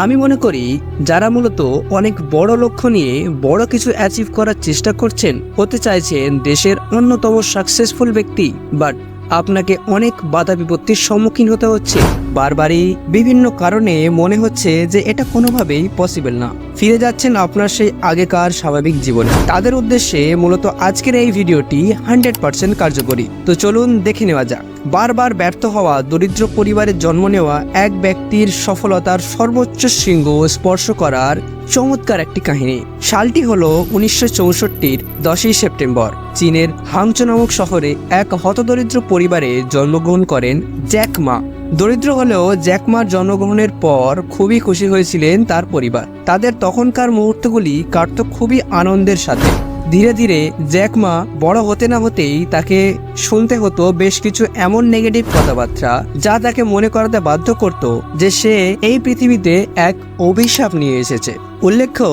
আমি মনে করি যারা মূলত অনেক বড় লক্ষ্য নিয়ে বড় কিছু অ্যাচিভ করার চেষ্টা করছেন, হতে চাইছেন দেশের অন্যতম সাকসেসফুল ব্যক্তি, বাট আপনাকে অনেক বাধা বিপত্তির সম্মুখীন হতে হচ্ছে। বারবারই বিভিন্ন কারণে মনে হচ্ছে যে এটা কোনোভাবেই পসিবল না। ফিরে যাচ্ছেন আপনার সেই আগেকার স্বাভাবিক জীবনে। তাদের উদ্দেশ্যে মূলত আজকের এই ভিডিওটি 100% কার্যকরী। তো চলুন দেখে নেওয়া যাক। বারবার ব্যর্থ হওয়া, দরিদ্র পরিবারে জন্ম নেওয়া এক ব্যক্তির সফলতার সর্বোচ্চ শৃঙ্গ স্পর্শ করার চমৎকার একটি কাহিনী। সালটি হলো 1964-র 10ই সেপ্টেম্বর। চীনের হাংচো নামক শহরে এক হতদরিদ্র পরিবারে জন্মগ্রহণ করেন জ্যাক মা। দরিদ্র হলেও জ্যাক মার জন্মগ্রহণের পর খুবই খুশি হয়েছিলেন তার পরিবার। তাদের তখনকার মুহূর্তগুলি কাটত খুবই আনন্দের সাথে। ধীরে ধীরে জ্যাক মা বড় হতে না হতেই তাকে শুনতে হতো বেশ কিছু এমন নেগেটিভ কথাবার্তা, যা তাকে মনে করাতে বাধ্য করত যে সে এই পৃথিবীতে এক অভিশাপ নিয়ে এসেছে। উল্লেখ্য,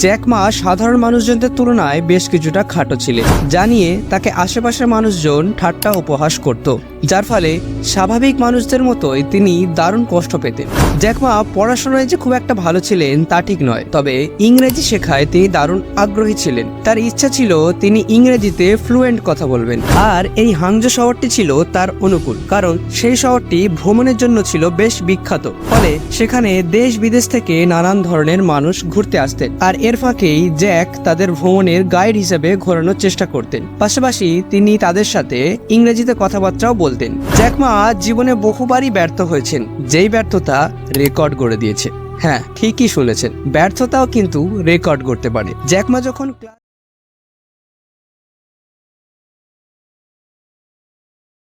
জ্যাক মা সাধারণ মানুষজনদের তুলনায় বেশ কিছুটা খাটো ছিলেন, যা নিয়ে তাকে আশেপাশের মানুষজন ঠাট্টা উপহাস করত, যার ফলে স্বাভাবিক মানুষদের মতোই তিনি দারুণ কষ্ট পেতেন। জ্যাক মা পড়াশোনায় যে খুব একটা ভালো ছিলেন তা ঠিক নয়, তবে ইংরেজি শেখায় তিনি দারুণ আগ্রহী ছিলেন। তার ইচ্ছা ছিল তিনি ইংরেজিতে ফ্লুয়েন্ট কথা বলবেন। আর এই হাংজো শহরটি ছিল তার অনুকূল, কারণ সেই শহরটি ভ্রমণের জন্য ছিল বেশ বিখ্যাত। ফলে সেখানে দেশ বিদেশ থেকে নানান ধরনের মানুষ ঘুরতে আসতেন, আর এর ফাঁকেই জ্যাক তাদের ভ্রমণের গাইড হিসেবে ঘোরানোর চেষ্টা করতেন। পাশাপাশি তিনি তাদের সাথে ইংরেজিতে কথাবার্তাও বলতেন। জ্যাক মা জীবনে বহুবারই ব্যর্থ হয়েছেন, যেই ব্যর্থতা রেকর্ড করে দিয়েছে। হ্যাঁ, ঠিকই শুনেছেন, ব্যর্থতাও কিন্তু রেকর্ড করতে পারে। জ্যাক মা যখন